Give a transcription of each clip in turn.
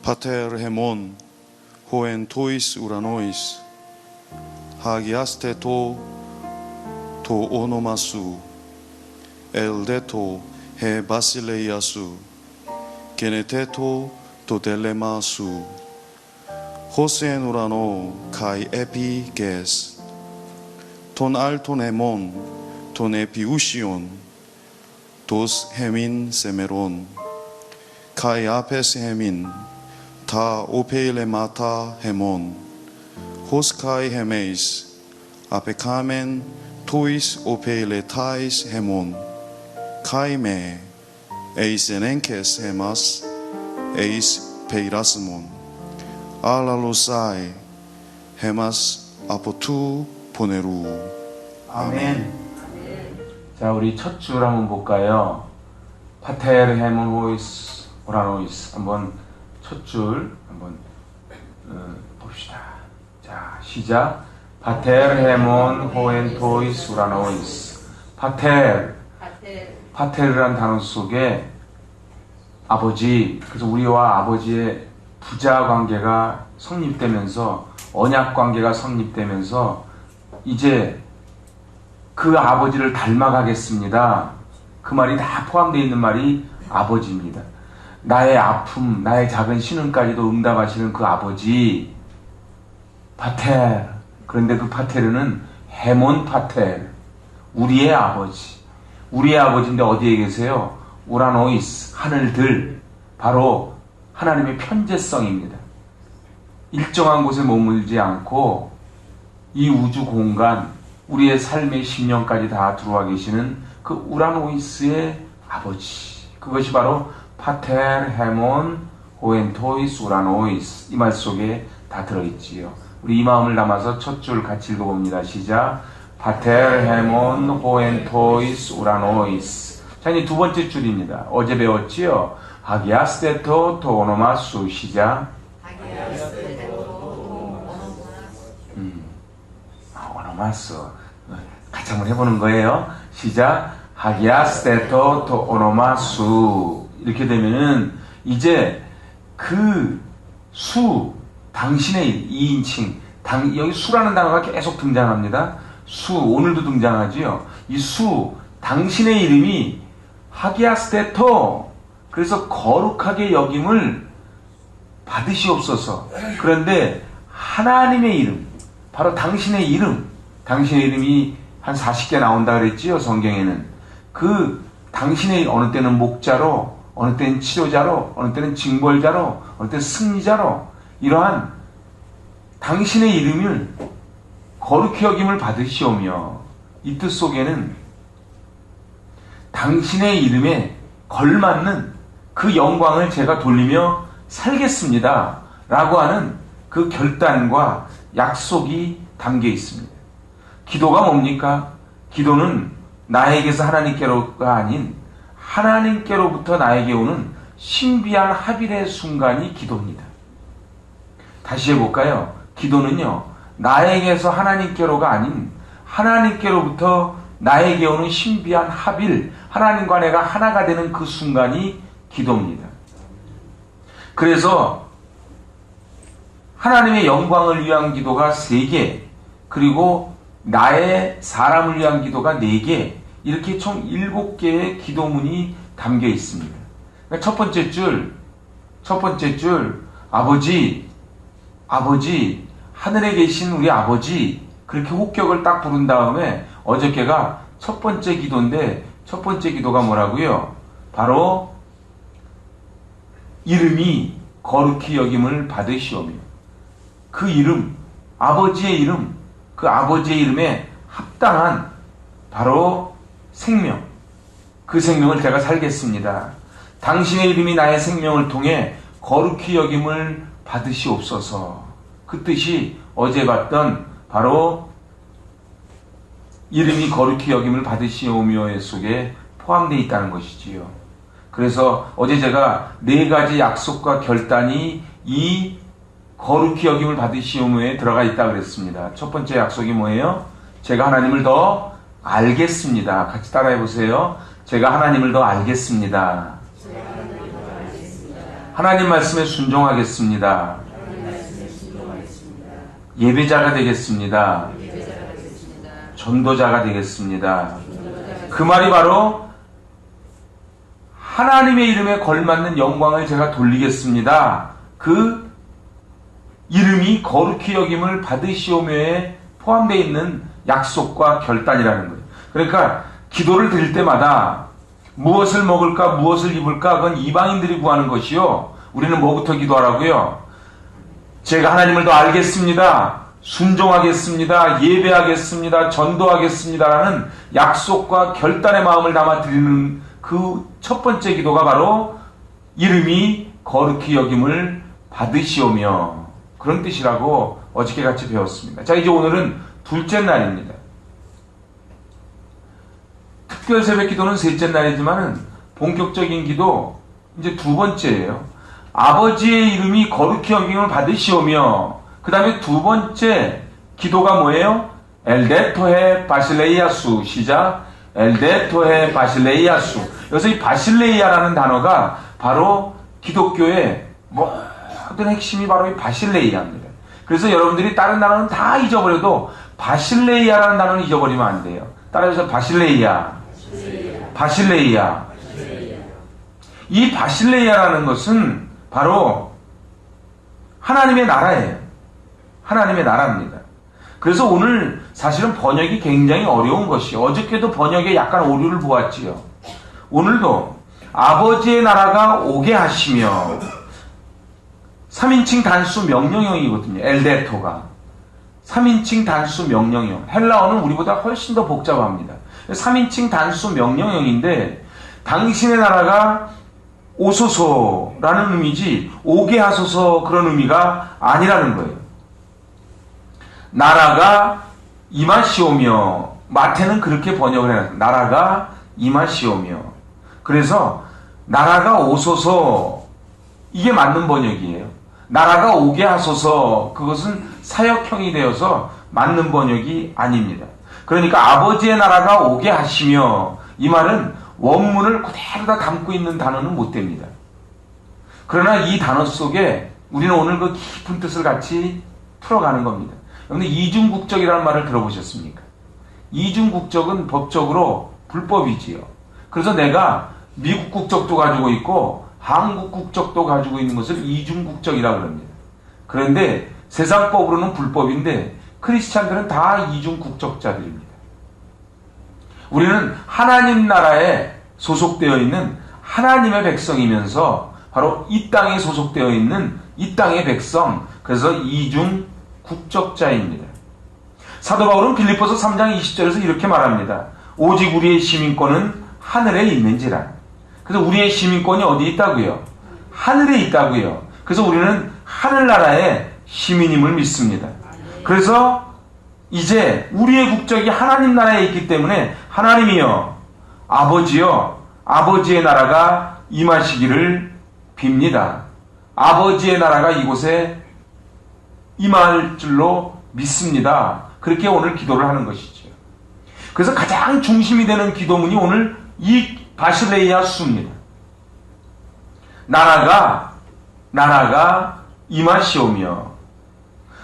pater hemon hoen tois uranois hagiaste to onomasu eldeto he basileiasu geneteto to telemasu hosen urano kai epi ges ton alton hemon ton epiusion dos hemin semeron kai apes hemin ta opeile mata hemon hos kai hemeis apekamen tois opeile tais hemon kai me eis enenkes hemas eis peirasmon 알랄로사이 헤마스 아포투 보네루 아멘. 자, 우리 첫 줄 한번 볼까요? 파테르 헤몬 호이스 오라노이스. 한번 첫 줄 한번 봅시다. 자, 시작. 파테르 헤몬 호엔 토이스 오라노이스. 파테르란 단어 속에 아버지, 그래서 우리와 아버지의 부자 관계가 성립되면서 언약 관계가 성립되면서 이제 그 아버지를 닮아가겠습니다. 그 말이 다 포함되어 있는 말이 아버지입니다. 나의 아픔, 나의 작은 신음까지도 응답하시는 그 아버지 파테르. 그런데 그 파테르는 헤몬 파테르, 우리의 아버지. 우리의 아버지인데 어디에 계세요? 우라노이스, 하늘들. 바로 하나님의 편재성입니다. 일정한 곳에 머물지 않고 이 우주 공간, 우리의 삶의 심령까지 다 들어와 계시는 그 우라노이스의 아버지. 그것이 바로 파테르 헤몬 호엔토이스 우라노이스. 이 말 속에 다 들어있지요. 우리 이 마음을 담아서 첫 줄 같이 읽어봅니다. 시작. 파테르 헤몬 호엔토이스 우라노이스. 자, 이제 두 번째 줄입니다. 어제 배웠지요? 하기아스테토 토오노마수. 시작. 오노마수. 같이 한번 해보는 거예요. 시작. 하기아스테토 토오노마수. 이렇게 되면은 이제 그 수, 당신의 2인칭, 여기 수라는 단어가 계속 등장합니다. 수, 오늘도 등장하지요. 이 수, 당신의 이름이 하기아스테토, 그래서 거룩하게 여김을 받으시옵소서. 그런데 하나님의 이름, 바로 당신의 이름, 당신의 이름이 한 40개 나온다 그랬지요, 성경에는. 그 당신의 어느 때는 목자로, 어느 때는 치료자로, 어느 때는 징벌자로, 어느 때는 승리자로, 이러한 당신의 이름을 거룩히 여김을 받으시오며, 이 뜻 속에는 당신의 이름에 걸맞는 그 영광을 제가 돌리며 살겠습니다 라고 하는 그 결단과 약속이 담겨 있습니다. 기도가 뭡니까? 기도는 나에게서 하나님께로가 아닌 하나님께로부터 나에게 오는 신비한 합일의 순간이 기도입니다. 다시 해볼까요? 기도는요, 나에게서 하나님께로가 아닌 하나님께로부터 나에게 오는 신비한 합일, 하나님과 내가 하나가 되는 그 순간이 기도입니다. 그래서 하나님의 영광을 위한 기도가 3개, 그리고 나의 사람을 위한 기도가 4개, 이렇게 총 7개의 기도문이 담겨 있습니다. 그러니까 첫 번째 줄, 아버지, 하늘에 계신 우리 아버지, 그렇게 호격을 딱 부른 다음에 어저께가 첫 번째 기도인데, 첫 번째 기도가 뭐라고요? 바로 이름이 거룩히 여김을 받으시오며, 그 이름, 아버지의 이름, 그 아버지의 이름에 합당한 바로 생명, 그 생명을 제가 살겠습니다. 당신의 이름이 나의 생명을 통해 거룩히 여김을 받으시옵소서. 그 뜻이 어제 봤던 바로 이름이 거룩히 여김을 받으시오며의 속에 포함되어 있다는 것이지요. 그래서 어제 제가 4가지 약속과 결단이 이 거룩히 여김을 받으시오며에 들어가 있다고 그랬습니다. 첫 번째 약속이 뭐예요? 제가 하나님을 더 알겠습니다. 같이 따라해 보세요. 제가 하나님을 더 알겠습니다. 하나님 말씀에 순종하겠습니다. 예배자가 되겠습니다. 전도자가 되겠습니다. 그 말이 바로 하나님의 이름에 걸맞는 영광을 제가 돌리겠습니다. 그 이름이 거룩히 여김을 받으시오며에 포함되어 있는 약속과 결단이라는 거예요. 그러니까 기도를 드릴 때마다 무엇을 먹을까 무엇을 입을까 그건 이방인들이 구하는 것이요, 우리는 뭐부터 기도하라고요? 제가 하나님을 더 알겠습니다, 순종하겠습니다, 예배하겠습니다, 전도하겠습니다라는 약속과 결단의 마음을 담아 드리는 그 첫 번째 기도가 바로 이름이 거룩히 여김을 받으시오며, 그런 뜻이라고 어저께 같이 배웠습니다. 자, 이제 오늘은 둘째 날입니다. 특별 새벽 기도는 셋째 날이지만은 본격적인 기도 이제 두 번째예요. 아버지의 이름이 거룩히 여김을 받으시오며, 그 다음에 두 번째 기도가 뭐예요? 엘데토헤 바실레이아수. 시작. 엘데토헤 바실레이아수. 여기서 이 바실레이아라는 단어가 바로 기독교의 모든 핵심이 바로 이 바실레이아입니다. 그래서 여러분들이 다른 단어는 다 잊어버려도 바실레이아라는 단어는 잊어버리면 안 돼요. 따라해서 바실레이아. 바실레이아. 이 바실레이아라는 것은 바로 하나님의 나라예요. 하나님의 나라입니다. 그래서 오늘 사실은 번역이 굉장히 어려운 것이요, 어저께도 번역에 약간 오류를 보았지요. 오늘도 아버지의 나라가 오게 하시며, 3인칭 단수 명령형이거든요. 엘데토가 3인칭 단수 명령형. 헬라어는 우리보다 훨씬 더 복잡합니다. 3인칭 단수 명령형인데, 당신의 나라가 오소서라는 의미지 오게 하소서 그런 의미가 아니라는 거예요. 나라가 임하시오며, 마태는 그렇게 번역을 해요. 나라가 임하시오며. 그래서 나라가 오소서, 이게 맞는 번역이에요. 나라가 오게 하소서, 그것은 사역형이 되어서 맞는 번역이 아닙니다. 그러니까 아버지의 나라가 오게 하시며, 이 말은 원문을 그대로 다 담고 있는 단어는 못 됩니다. 그러나 이 단어 속에 우리는 오늘 그 깊은 뜻을 같이 풀어가는 겁니다. 그런데 이중국적이라는 말을 들어보셨습니까? 이중국적은 법적으로 불법이지요. 그래서 내가 미국 국적도 가지고 있고 한국 국적도 가지고 있는 것을 이중국적이라고 합니다. 그런데 세상법으로는 불법인데 크리스찬들은 다 이중국적자들입니다. 우리는 하나님 나라에 소속되어 있는 하나님의 백성이면서 바로 이 땅에 소속되어 있는 이 땅의 백성, 그래서 이중 국적자입니다. 사도 바울은 빌립보서 3장 20절에서 이렇게 말합니다. 오직 우리의 시민권은 하늘에 있는지라. 그래서 우리의 시민권이 어디 있다고요? 하늘에 있다고요. 그래서 우리는 하늘나라의 시민임을 믿습니다. 그래서 이제 우리의 국적이 하나님 나라에 있기 때문에 하나님이여, 아버지여, 아버지의 나라가 임하시기를 빕니다. 아버지의 나라가 이곳에 임할 줄로 믿습니다. 그렇게 오늘 기도를 하는 것이죠. 그래서 가장 중심이 되는 기도문이 오늘 이 바실레이아 수입니다. 나라가 임하시오며,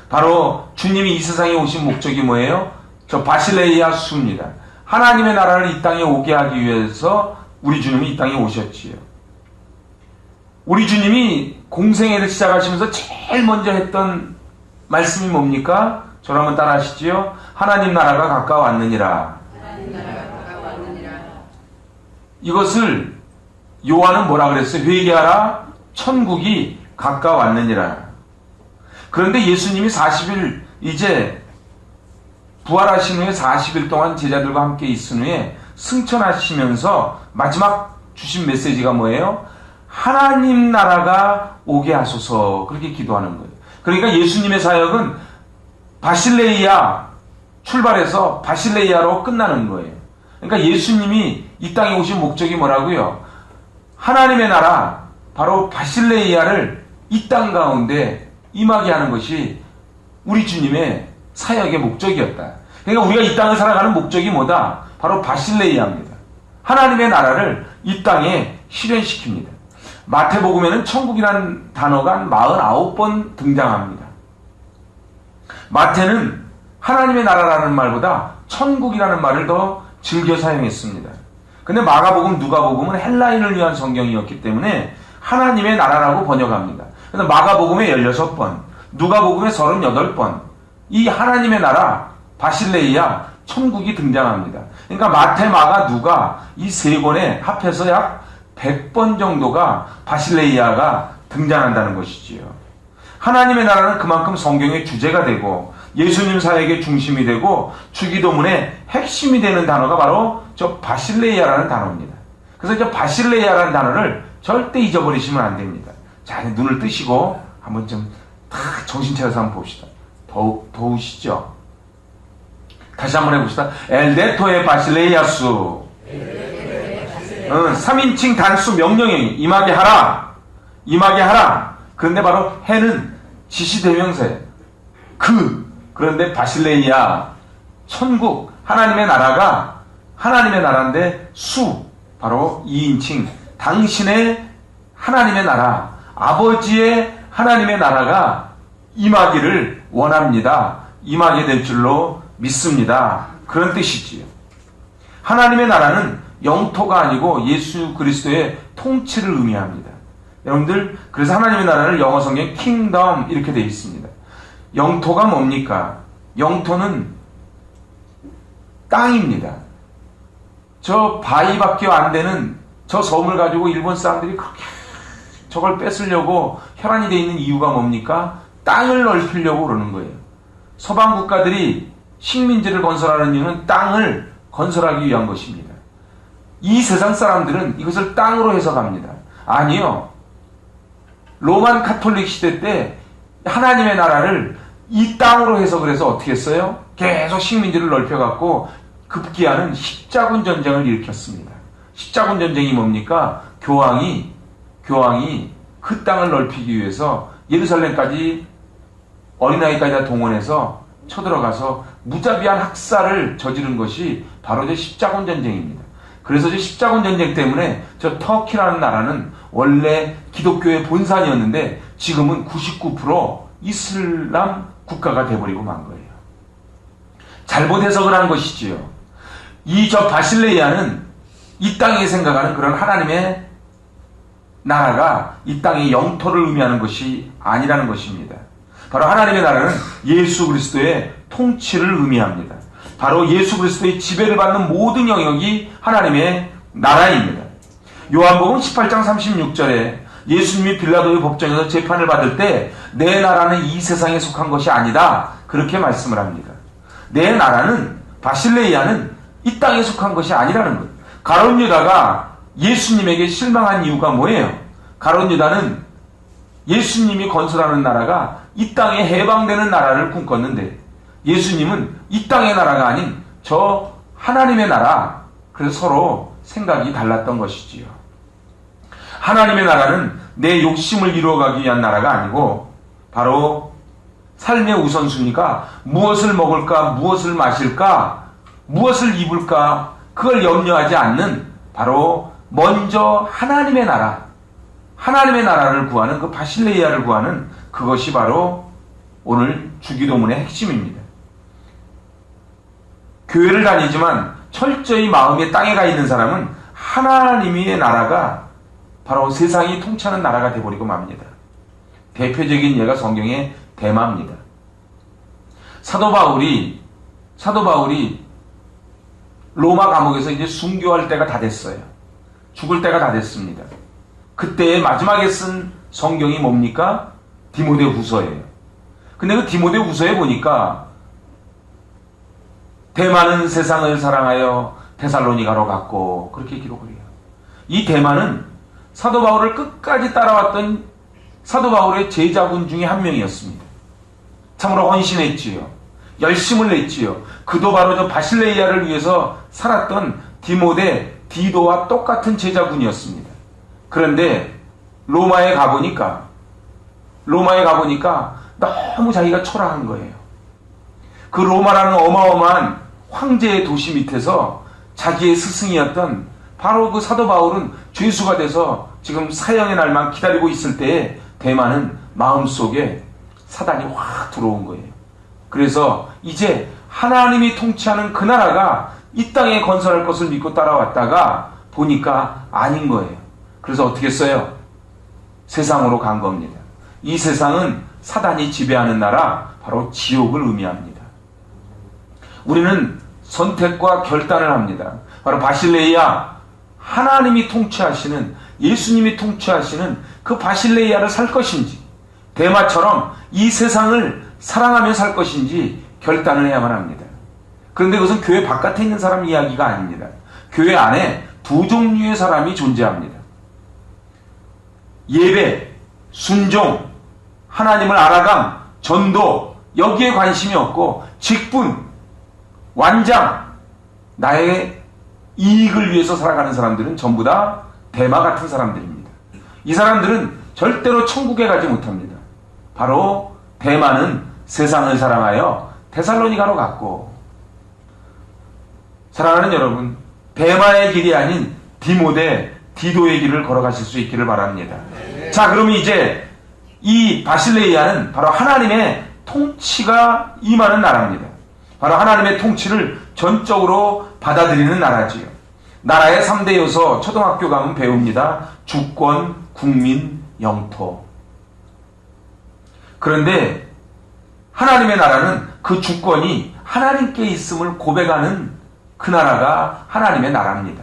바로 주님이 이 세상에 오신 목적이 뭐예요? 저 바실레이아 수입니다. 하나님의 나라를 이 땅에 오게 하기 위해서 우리 주님이 이 땅에 오셨지요. 우리 주님이 공생애를 시작하시면서 제일 먼저 했던 말씀이 뭡니까? 저를 한번 따라 하시지요. 하나님 나라가 가까웠느니라. 이것을 요한은 뭐라 그랬어요? 회개하라, 천국이 가까웠느니라. 그런데 예수님이 40일 이제 부활하신 후에 40일 동안 제자들과 함께 있은 후에 승천하시면서 마지막 주신 메시지가 뭐예요? 하나님 나라가 오게 하소서, 그렇게 기도하는 거예요. 그러니까 예수님의 사역은 바실레이아 출발해서 바실레이아로 끝나는 거예요. 그러니까 예수님이 이 땅에 오신 목적이 뭐라고요? 하나님의 나라, 바로 바실레이아를 이 땅 가운데 임하게 하는 것이 우리 주님의 사역의 목적이었다. 그러니까 우리가 이 땅을 살아가는 목적이 뭐다? 바로 바실레이아입니다. 하나님의 나라를 이 땅에 실현시킵니다. 마태복음에는 천국이라는 단어가 49번 등장합니다. 마태는 하나님의 나라라는 말보다 천국이라는 말을 더 즐겨 사용했습니다. 근데 마가복음, 누가복음은 헬라인을 위한 성경이었기 때문에 하나님의 나라라고 번역합니다. 그래서 마가복음에 16번, 누가복음에 38번 이 하나님의 나라, 바실레이아, 천국이 등장합니다. 그러니까 마태, 마가, 누가 이 세 권에 합해서 약 100번 정도가 바실레이아가 등장한다는 것이지요. 하나님의 나라는 그만큼 성경의 주제가 되고 예수님 사역의 중심이 되고 주기도문의 핵심이 되는 단어가 바로 저 바실레이아라는 단어입니다. 그래서 저 바실레이아라는 단어를 절대 잊어버리시면 안 됩니다. 자, 눈을 뜨시고 한번 좀 정신 차려서 한번 봅시다. 더우시죠? 다시 한번 해봅시다. 엘데토의 바실레이아수. 3인칭 단수 명령형이 임하게 하라. 임하게 하라. 그런데 바로 해는 지시대명사예요. 그런데 바실레이아, 천국, 하나님의 나라가 하나님의 나라인데 수, 바로 2인칭 당신의 하나님의 나라, 아버지의 하나님의 나라가 임하기를 원합니다. 임하게 될 줄로 믿습니다. 그런 뜻이지요. 하나님의 나라는 영토가 아니고 예수 그리스도의 통치를 의미합니다. 여러분들, 그래서 하나님의 나라를 영어 성경 킹덤 이렇게 되어 있습니다. 영토가 뭡니까? 영토는 땅입니다. 저 바위밖에 안 되는 저 섬을 가지고 일본 사람들이 그렇게 저걸 뺏으려고 혈안이 되어 있는 이유가 뭡니까? 땅을 넓히려고 그러는 거예요. 서방 국가들이 식민지를 건설하는 이유는 땅을 건설하기 위한 것입니다. 이 세상 사람들은 이것을 땅으로 해석합니다. 아니요. 로만 카톨릭 시대 때 하나님의 나라를 이 땅으로 해석을 해서 어떻게 했어요? 계속 식민지를 넓혀갖고 급기야는 십자군 전쟁을 일으켰습니다. 십자군 전쟁이 뭡니까? 교황이 그 땅을 넓히기 위해서 예루살렘까지 어린아이까지 다 동원해서 쳐들어가서 무자비한 학살을 저지른 것이 바로 저 십자군 전쟁입니다. 그래서 저 십자군 전쟁 때문에 저 터키라는 나라는 원래 기독교의 본산이었는데 지금은 99% 이슬람 국가가 돼버리고 만 거예요. 잘못 해석을 한 것이지요. 저 바실레이아는 이 땅에 생각하는 그런 하나님의 나라가 이 땅의 영토를 의미하는 것이 아니라는 것입니다. 바로 하나님의 나라는 예수 그리스도의 통치를 의미합니다. 바로 예수 그리스도의 지배를 받는 모든 영역이 하나님의 나라입니다. 요한복음 18장 36절에 예수님이 빌라도의 법정에서 재판을 받을 때 내 나라는 이 세상에 속한 것이 아니다. 그렇게 말씀을 합니다. 내 나라는, 바실레이아는 이 땅에 속한 것이 아니라는 것. 가룟 유다가 예수님에게 실망한 이유가 뭐예요? 가룟 유다는 예수님이 건설하는 나라가 이 땅에 해방되는 나라를 꿈꿨는데 예수님은 이 땅의 나라가 아닌 저 하나님의 나라, 그래서 서로 생각이 달랐던 것이지요. 하나님의 나라는 내 욕심을 이루어가기 위한 나라가 아니고 바로 삶의 우선순위가 무엇을 먹을까, 무엇을 마실까, 무엇을 입을까, 그걸 염려하지 않는 바로 먼저 하나님의 나라, 하나님의 나라를 구하는 그 바실레이아를 구하는 그것이 바로 오늘 주기도문의 핵심입니다. 교회를 다니지만 철저히 마음의 땅에 가 있는 사람은 하나님의 나라가 바로 세상이 통치하는 나라가 되어버리고 맙니다. 대표적인 예가 성경의 대마입니다. 사도 바울이 로마 감옥에서 이제 순교할 때가 다 됐어요. 죽을 때가 다 됐습니다. 그때 마지막에 쓴 성경이 뭡니까? 디모데후서예요. 근데 그 디모데후서에 보니까 대마는 세상을 사랑하여 데살로니가로 갔고 그렇게 기록을 해요. 이 대마는 사도 바울을 끝까지 따라왔던 사도 바울의 제자군 중에 한 명이었습니다. 참으로 헌신했지요. 열심을 냈지요. 그도 바로 저 바실레이아를 위해서 살았던 디도와 똑같은 제자군이었습니다. 그런데 로마에 가보니까 너무 자기가 초라한 거예요. 그 로마라는 어마어마한 황제의 도시 밑에서 자기의 스승이었던 바로 그 사도 바울은 죄수가 돼서 지금 사형의 날만 기다리고 있을 때에 대만은 마음속에 사단이 확 들어온 거예요. 그래서 이제 하나님이 통치하는 그 나라가 이 땅에 건설할 것을 믿고 따라왔다가 보니까 아닌 거예요. 그래서 어떻게 했어요? 세상으로 간 겁니다. 이 세상은 사단이 지배하는 나라, 바로 지옥을 의미합니다. 우리는 선택과 결단을 합니다. 바로 바실레이아, 하나님이 통치하시는, 예수님이 통치하시는 그 바실레이아를 살 것인지, 대마처럼 이 세상을 사랑하며 살 것인지 결단을 해야만 합니다. 그런데 그것은 교회 바깥에 있는 사람 이야기가 아닙니다. 교회 안에 두 종류의 사람이 존재합니다. 예배, 순종, 하나님을 알아감, 전도, 여기에 관심이 없고 직분, 완장, 나의 이익을 위해서 살아가는 사람들은 전부 다 대마 같은 사람들입니다. 이 사람들은 절대로 천국에 가지 못합니다. 바로 대마는 세상을 사랑하여 데살로니가로 갔고, 사랑하는 여러분, 대마의 길이 아닌 디모데, 디도의 길을 걸어가실 수 있기를 바랍니다. 자, 그러면 이제 이 바실레이아는 바로 하나님의 통치가 임하는 나라입니다. 바로 하나님의 통치를 전적으로 받아들이는 나라지요. 나라의 3대 요소, 초등학교 가면 배웁니다. 주권, 국민, 영토. 그런데 하나님의 나라는 그 주권이 하나님께 있음을 고백하는 그 나라가 하나님의 나라입니다.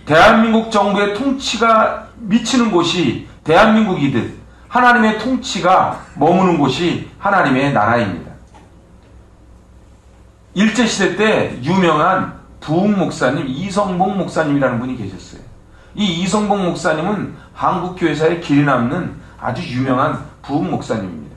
대한민국 정부의 통치가 미치는 곳이 대한민국이듯 하나님의 통치가 머무는 곳이 하나님의 나라입니다. 일제시대 때 유명한 부흥 목사님, 이성봉 목사님이라는 분이 계셨어요. 이 이성봉 목사님은 한국교회사에 길이 남는 아주 유명한 부흥 목사님입니다.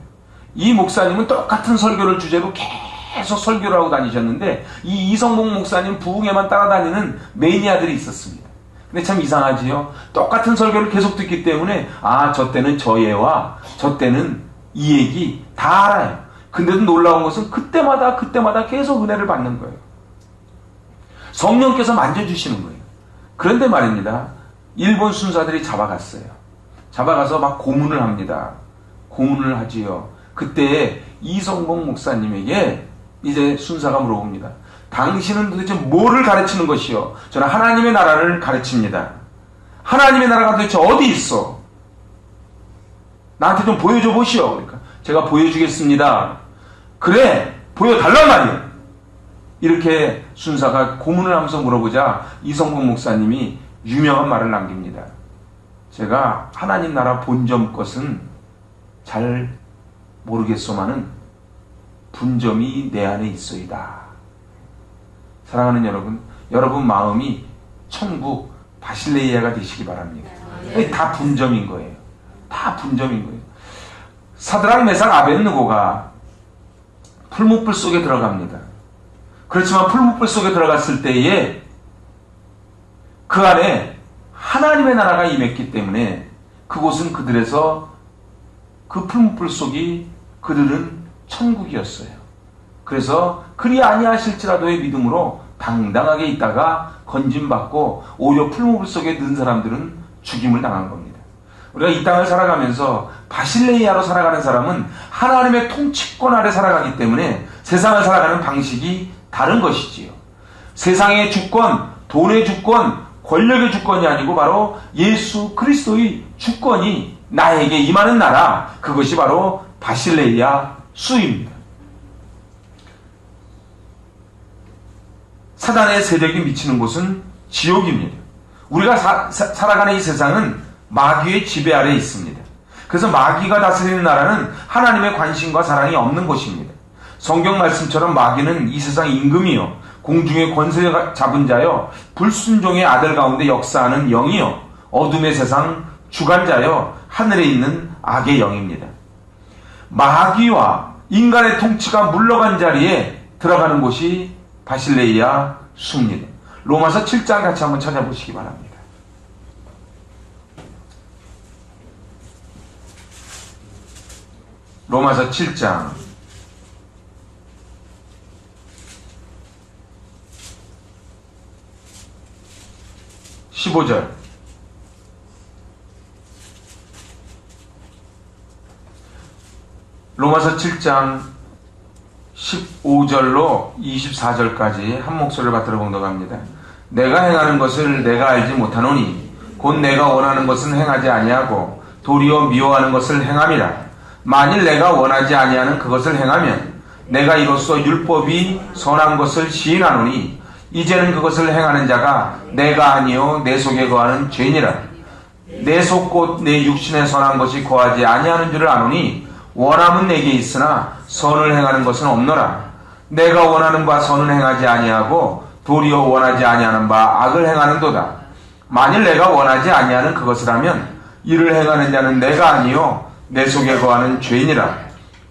이 목사님은 똑같은 설교를 주제로 계속 설교를 하고 다니셨는데, 이 이성봉 목사님 부흥에만 따라다니는 매니아들이 있었습니다. 근데 참 이상하지요. 똑같은 설교를 계속 듣기 때문에 저 때는 저 예와 저 때는 이 얘기 다 알아요. 근데도 놀라운 것은 그때마다 계속 은혜를 받는 거예요. 성령께서 만져주시는 거예요. 그런데 말입니다, 일본 순사들이 잡아갔어요. 잡아가서 막 고문을 합니다. 고문을 하지요. 그때 이성봉 목사님에게 이제 순사가 물어봅니다. 당신은 도대체 뭐를 가르치는 것이요? 저는 하나님의 나라를 가르칩니다. 하나님의 나라가 도대체 어디 있어? 나한테 좀 보여줘 보시오. 그러니까 제가 보여주겠습니다. 그래, 보여달란 말이야. 이렇게 순사가 고문을 하면서 물어보자 이성봉 목사님이 유명한 말을 남깁니다. 제가 하나님 나라 본점 것은 잘 모르겠소만은 분점이 내 안에 있어이다. 사랑하는 여러분, 여러분 마음이 천국 바실레이아가 되시기 바랍니다. 다 분점인 거예요. 다 분점인 거예요. 사드락, 메삭, 아벳느고가 풀무불 속에 들어갑니다. 그렇지만 풀무불 속에 들어갔을 때에 그 안에 하나님의 나라가 임했기 때문에 그곳은 그들에서 그 풀무불 속이 그들은 천국이었어요. 그래서 그리 아니하실지라도의 믿음으로 당당하게 있다가 건짐받고 오히려 풀무불 속에 든 사람들은 죽임을 당한 겁니다. 우리가 이 땅을 살아가면서 바실레이아로 살아가는 사람은 하나님의 통치권 아래 살아가기 때문에 세상을 살아가는 방식이 다른 것이지요. 세상의 주권, 돈의 주권, 권력의 주권이 아니고 바로 예수 그리스도의 주권이 나에게 임하는 나라, 그것이 바로 바실레이아 수입니다. 사단의 세력이 미치는 곳은 지옥입니다. 우리가 살아가는 이 세상은 마귀의 지배 아래에 있습니다. 그래서 마귀가 다스리는 나라는 하나님의 관심과 사랑이 없는 곳입니다. 성경 말씀처럼 마귀는 이 세상 임금이요, 공중의 권세 잡은 자요, 불순종의 아들 가운데 역사하는 영이요, 어둠의 세상 주관자요, 하늘에 있는 악의 영입니다. 마귀와 인간의 통치가 물러간 자리에 들어가는 곳이 바실레이아 수입니다. 로마서 7장 같이 한번 찾아보시기 바랍니다. 로마서 7장 15절. 7장 15절로 24절까지 한 목소리를 받들어 봉독합니다. 내가 행하는 것을 내가 알지 못하노니 곧 내가 원하는 것은 행하지 아니하고 도리어 미워하는 것을 행함이라. 만일 내가 원하지 아니하는 그것을 행하면 내가 이로써 율법이 선한 것을 시인하노니 이제는 그것을 행하는 자가 내가 아니요 내 속에 거하는 죄니라. 내 속 곧 내 육신에 선한 것이 거하지 아니하는 줄을 아노니 원함은 내게 있으나 선을 행하는 것은 없노라. 내가 원하는 바 선을 행하지 아니하고 도리어 원하지 아니하는 바 악을 행하는도다. 만일 내가 원하지 아니하는 그것을 하면 이를 행하는 자는 내가 아니요 내 속에 거하는 죄인이라.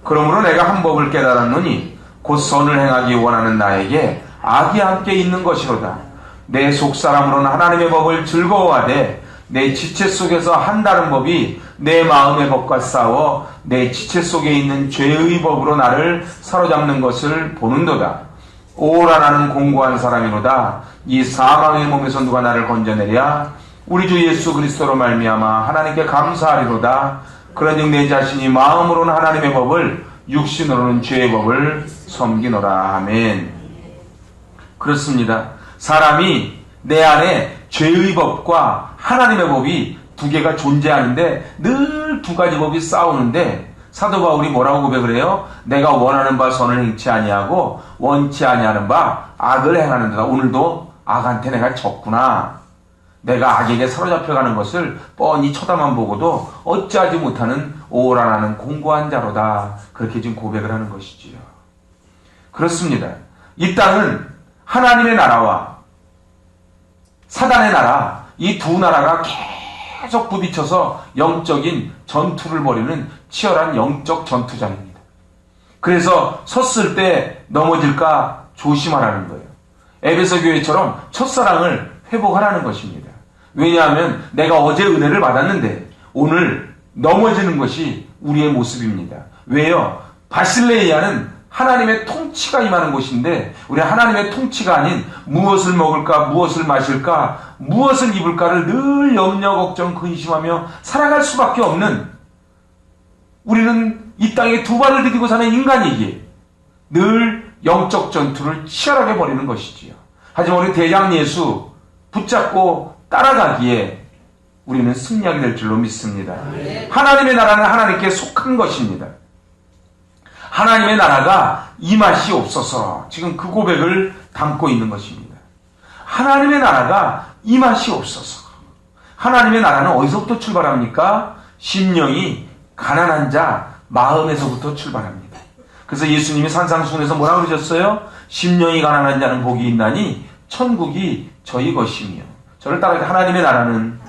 그러므로 내가 한 법을 깨달았노니 곧 선을 행하기 원하는 나에게 악이 함께 있는 것이로다. 내 속사람으로는 하나님의 법을 즐거워하되 내 지체 속에서 한다는 법이 내 마음의 법과 싸워 내 지체 속에 있는 죄의 법으로 나를 사로잡는 것을 보는도다. 오라 나는 공고한 사람이로다. 이 사망의 몸에서 누가 나를 건져내랴. 우리 주 예수 그리스도로 말미암아 하나님께 감사하리로다. 그런즉 내 자신이 마음으로는 하나님의 법을 육신으로는 죄의 법을 섬기노라. 아멘. 그렇습니다. 사람이 내 안에 죄의 법과 하나님의 법이 두 개가 존재하는데 늘 두 가지 법이 싸우는데 사도 바울이 뭐라고 고백을 해요? 내가 원하는 바 선을 행치 아니하고 원치 아니하는 바 악을 행하는도다. 오늘도 악한테 내가 졌구나. 내가 악에게 사로잡혀가는 것을 뻔히 쳐다만 보고도 어찌하지 못하는 오라 나는 공고한 자로다. 그렇게 지금 고백을 하는 것이지요. 그렇습니다. 이 땅은 하나님의 나라와 사단의 나라, 이 두 나라가 계속 부딪혀서 영적인 전투를 벌이는 치열한 영적 전투장입니다. 그래서 섰을 때 넘어질까 조심하라는 거예요. 에베소 교회처럼 첫사랑을 회복하라는 것입니다. 왜냐하면 내가 어제 은혜를 받았는데 오늘 넘어지는 것이 우리의 모습입니다. 왜요? 바실레이아는 하나님의 통치가 임하는 곳인데 우리 하나님의 통치가 아닌 무엇을 먹을까, 무엇을 마실까, 무엇을 입을까를 늘 염려, 걱정, 근심하며 살아갈 수밖에 없는 우리는 이 땅에 두 발을 디디고 사는 인간이기에 늘 영적 전투를 치열하게 벌이는 것이지요. 하지만 우리 대장 예수 붙잡고 따라가기에 우리는 승리하게 될 줄로 믿습니다. 하나님의 나라는 하나님께 속한 것입니다. 하나님의 나라가 임하시 없어서 지금 그 고백을 담고 있는 것입니다. 하나님의 나라가 임하시 없어서. 하나님의 나라는 어디서부터 출발합니까? 심령이 가난한 자 마음에서부터 출발합니다. 그래서 예수님이 산상수훈에서 뭐라고 그러셨어요? 심령이 가난한 자는 복이 있나니 천국이 저희 것이며. 저를 따라서 하나님의 나라는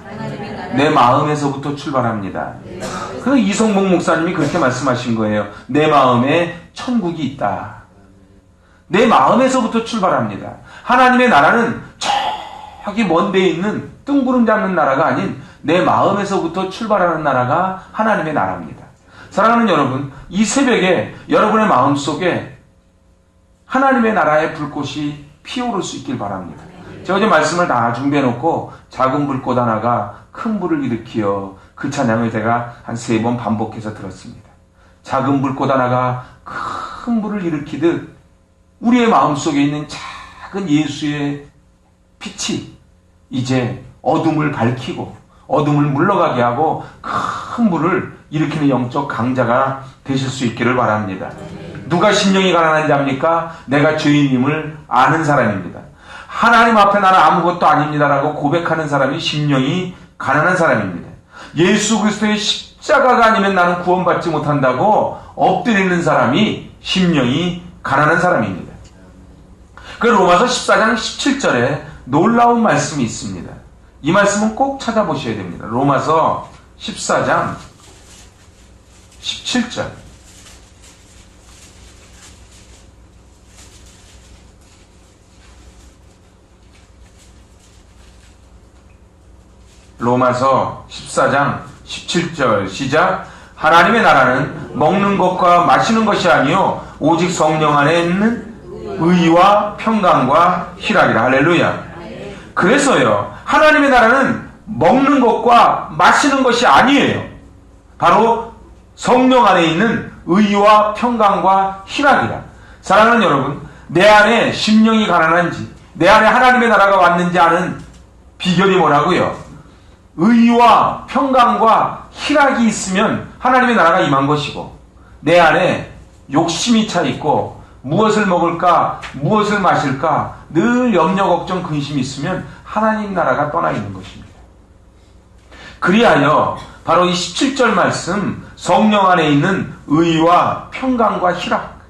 내 마음에서부터 출발합니다. 그래서 이성복 목사님이 그렇게 말씀하신 거예요. 내 마음에 천국이 있다. 내 마음에서부터 출발합니다. 하나님의 나라는 저기 먼 데에 있는 뜬구름 잡는 나라가 아닌 내 마음에서부터 출발하는 나라가 하나님의 나라입니다. 사랑하는 여러분, 이 새벽에 여러분의 마음속에 하나님의 나라의 불꽃이 피어오를 수 있길 바랍니다. 제가 어제 말씀을 다 준비해놓고 작은 불꽃 하나가 큰 불을 일으키어 그 찬양을 제가 한 3번 반복해서 들었습니다. 작은 불꽃 하나가 큰 불을 일으키듯 우리의 마음속에 있는 작은 예수의 빛이 이제 어둠을 밝히고 어둠을 물러가게 하고 큰 불을 일으키는 영적 강자가 되실 수 있기를 바랍니다. 누가 심령이 가난한 자입니까? 내가 죄인임을 아는 사람입니다. 하나님 앞에 나는 아무것도 아닙니다라고 고백하는 사람이 심령이 가난한 사람입니다. 예수 그리스도의 십자가가 아니면 나는 구원받지 못한다고 엎드리는 사람이 심령이 가난한 사람입니다. 그 로마서 14장 17절에 놀라운 말씀이 있습니다. 이 말씀은 꼭 찾아보셔야 됩니다. 로마서 14장 17절. 로마서 14장 17절 시작. 하나님의 나라는 먹는 것과 마시는 것이 아니요 오직 성령 안에 있는 의와 평강과 희락이라. 할렐루야. 그래서요, 하나님의 나라는 먹는 것과 마시는 것이 아니에요. 바로 성령 안에 있는 의와 평강과 희락이라. 사랑하는 여러분, 내 안에 심령이 가난한지, 내 안에 하나님의 나라가 왔는지 아는 비결이 뭐라고요? 의와 평강과 희락이 있으면 하나님의 나라가 임한 것이고, 내 안에 욕심이 차 있고 무엇을 먹을까, 무엇을 마실까 늘 염려, 걱정, 근심이 있으면 하나님 나라가 떠나 있는 것입니다. 그리하여 바로 이 17절 말씀, 성령 안에 있는 의와 평강과 희락,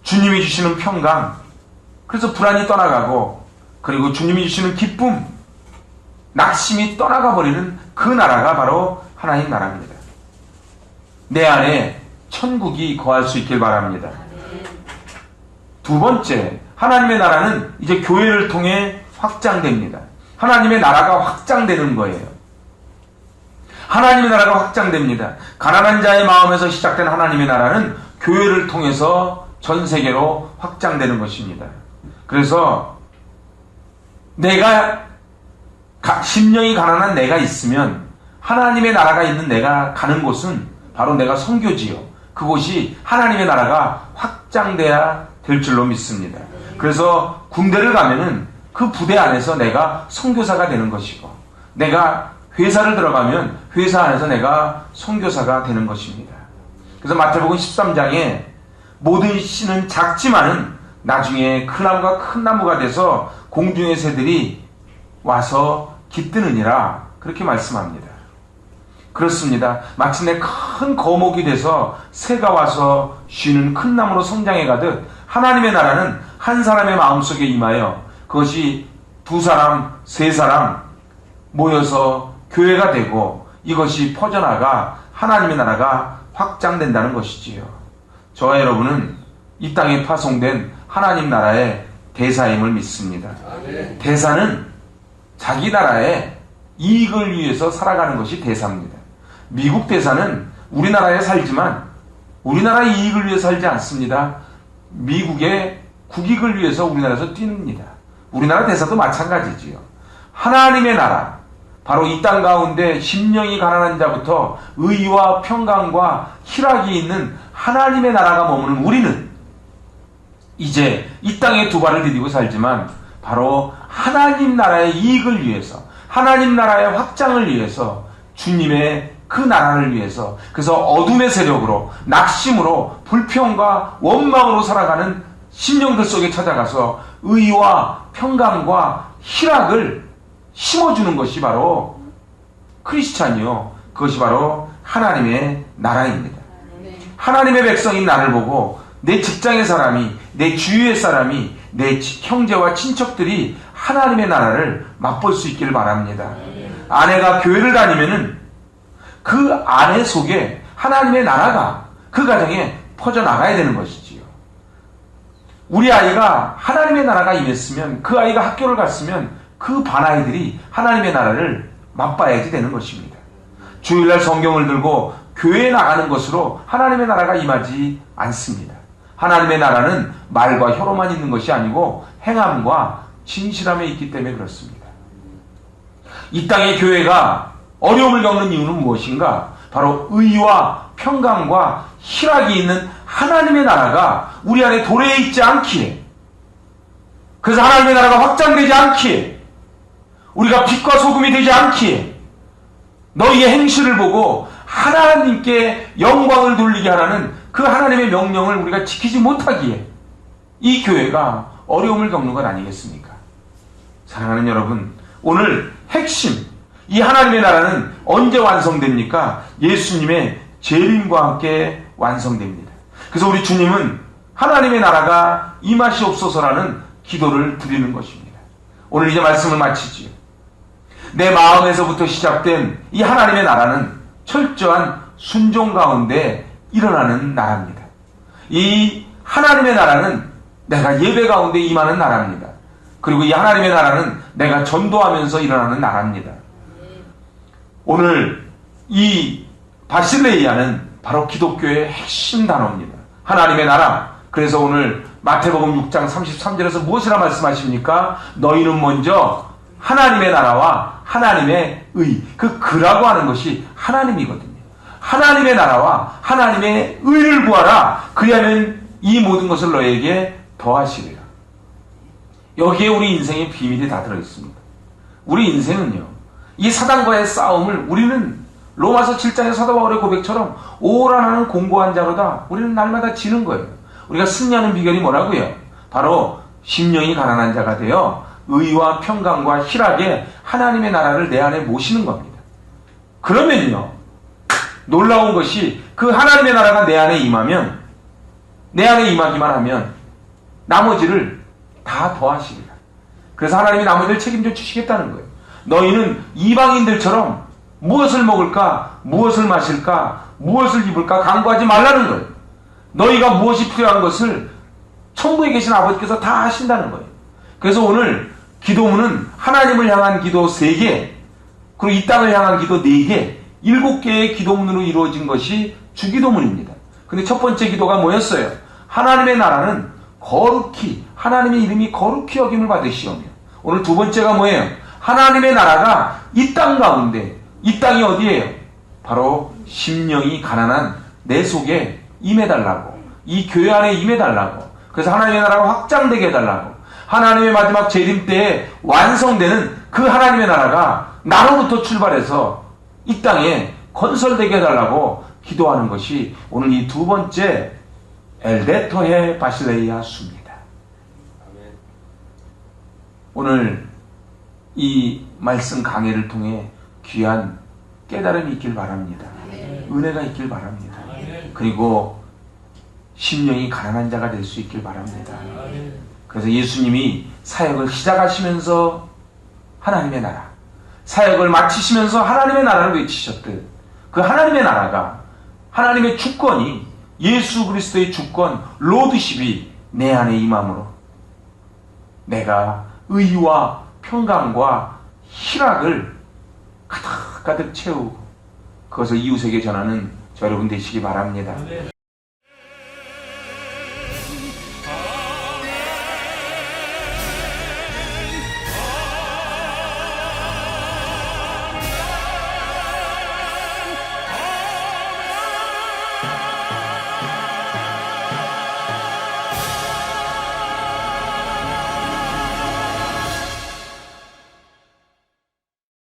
주님이 주시는 평강, 그래서 불안이 떠나가고, 그리고 주님이 주시는 기쁨, 낙심이 떠나가 버리는 그 나라가 바로 하나님 나라입니다. 내 안에 천국이 거할 수 있길 바랍니다. 두 번째, 하나님의 나라는 이제 교회를 통해 확장됩니다. 하나님의 나라가 확장되는 거예요. 하나님의 나라가 확장됩니다. 가난한 자의 마음에서 시작된 하나님의 나라는 교회를 통해서 전 세계로 확장되는 것입니다. 그래서 내가 심령이 가난한 내가 있으면 하나님의 나라가 있는 내가 가는 곳은 바로 내가 선교지요. 그곳이 하나님의 나라가 확장돼야 될 줄로 믿습니다. 그래서 군대를 가면은 그 부대 안에서 내가 선교사가 되는 것이고, 내가 회사를 들어가면 회사 안에서 내가 선교사가 되는 것입니다. 그래서 마태복음 13장에 모든 씨는 작지만은 나중에 그 나무가 큰 나무가 돼서 공중의 새들이 와서 깃드느니라, 그렇게 말씀합니다. 그렇습니다. 마침내 큰 거목이 돼서 새가 와서 쉬는 큰 나무로 성장해 가듯 하나님의 나라는 한 사람의 마음속에 임하여 그것이 두 사람, 세 사람 모여서 교회가 되고 이것이 퍼져나가 하나님의 나라가 확장된다는 것이지요. 저와 여러분은 이 땅에 파송된 하나님 나라의 대사임을 믿습니다. 대사는 자기 나라의 이익을 위해서 살아가는 것이 대사입니다. 미국 대사는 우리나라에 살지만 우리나라의 이익을 위해 살지 않습니다. 미국의 국익을 위해서 우리나라에서 뛰는니다. 우리나라 대사도 마찬가지지요. 하나님의 나라, 바로 이 땅 가운데 심령이 가난한 자부터 의와 평강과 희락이 있는 하나님의 나라가 머무는 우리는 이제 이 땅에 두 발을 디디고 살지만 바로 하나님 나라의 이익을 위해서, 하나님 나라의 확장을 위해서, 주님의 그 나라를 위해서, 그래서 어둠의 세력으로, 낙심으로, 불평과 원망으로 살아가는 심령들 속에 찾아가서 의와 평강과 희락을 심어주는 것이 바로 크리스찬이요, 그것이 바로 하나님의 나라입니다. 하나님의 백성인 나를 보고 내 직장의 사람이, 내 주위의 사람이, 내 형제와 친척들이 하나님의 나라를 맛볼 수 있기를 바랍니다. 아내가 교회를 다니면은 그 아내 속에 하나님의 나라가 그 가정에 퍼져나가야 되는 것이지요. 우리 아이가 하나님의 나라가 임했으면, 그 아이가 학교를 갔으면 그 반아이들이 하나님의 나라를 맛봐야지 되는 것입니다. 주일날 성경을 들고 교회에 나가는 것으로 하나님의 나라가 임하지 않습니다. 하나님의 나라는 말과 혀로만 있는 것이 아니고 행함과 진실함에 있기 때문에 그렇습니다. 이 땅의 교회가 어려움을 겪는 이유는 무엇인가? 바로 의와 평강과 희락이 있는 하나님의 나라가 우리 안에 도래해 있지 않기에, 그래서 하나님의 나라가 확장되지 않기에, 우리가 빛과 소금이 되지 않기에, 너희의 행실을 보고 하나님께 영광을 돌리게 하라는 그 하나님의 명령을 우리가 지키지 못하기에 이 교회가 어려움을 겪는 것 아니겠습니까? 사랑하는 여러분, 오늘 핵심, 이 하나님의 나라는 언제 완성됩니까? 예수님의 재림과 함께 완성됩니다. 그래서 우리 주님은 하나님의 나라가 임하시옵소서라는 기도를 드리는 것입니다. 오늘 이제 말씀을 마치지요. 내 마음에서부터 시작된 이 하나님의 나라는 철저한 순종 가운데 일어나는 나라입니다. 이 하나님의 나라는 내가 예배 가운데 임하는 나라입니다. 그리고 이 하나님의 나라는 내가 전도하면서 일어나는 나라입니다. 오늘 이 바실레이아는 바로 기독교의 핵심 단어입니다. 하나님의 나라. 그래서 오늘 마태복음 6장 33절에서 무엇이라 말씀하십니까? 너희는 먼저 하나님의 나라와 하나님의 의, 그 그라고 하는 것이 하나님이거든요. 하나님의 나라와 하나님의 의를 구하라. 그리하면 이 모든 것을 너에게 더하시리라. 여기에 우리 인생의 비밀이 다 들어있습니다. 우리 인생은요, 이 사단과의 싸움을 우리는 로마서 7장의 사도 바울의 고백처럼 오라나는 공고한 자로다. 우리는 날마다 지는 거예요. 우리가 승리하는 비결이 뭐라고요? 바로 심령이 가난한 자가 되어 의와 평강과 희락에 하나님의 나라를 내 안에 모시는 겁니다. 그러면요, 놀라운 것이 그 하나님의 나라가 내 안에 임하면, 내 안에 임하기만 하면 나머지를 다 더하시리라. 그래서 하나님이 나머지를 책임져 주시겠다는 거예요. 너희는 이방인들처럼 무엇을 먹을까, 무엇을 마실까, 무엇을 입을까 강구하지 말라는 거예요. 너희가 무엇이 필요한 것을 천국에 계신 아버지께서 다 하신다는 거예요. 그래서 오늘 기도문은 하나님을 향한 기도 3개, 그리고 이 땅을 향한 기도 4개, 7개의 기도문으로 이루어진 것이 주기도문입니다. 근데 첫 번째 기도가 뭐였어요? 하나님의 나라는 거룩히, 하나님의 이름이 거룩히 여김을 받으시오며. 오늘 두 번째가 뭐예요? 하나님의 나라가 이 땅 가운데, 이 땅이 어디예요? 바로 심령이 가난한 내 속에 임해달라고, 이 교회 안에 임해달라고, 그래서 하나님의 나라가 확장되게 해달라고, 하나님의 마지막 재림 때에 완성되는 그 하나님의 나라가 나로부터 출발해서 이 땅에 건설되게 해달라고 기도하는 것이 오늘 이 두 번째 엘데토의 바실레이아 수입니다. 오늘 이 말씀 강해를 통해 귀한 깨달음이 있길 바랍니다. 은혜가 있길 바랍니다. 그리고 심령이 가난한 자가 될 수 있길 바랍니다. 그래서 예수님이 사역을 시작하시면서 하나님의 나라, 사역을 마치시면서 하나님의 나라를 외치셨듯 그 하나님의 나라가, 하나님의 주권이, 예수 그리스도의 주권, 로드십이 내 안에 임함으로 내가 의와 평강과 희락을 가득가득 채우고 그것을 이웃에게 전하는 저 여러분 되시기 바랍니다.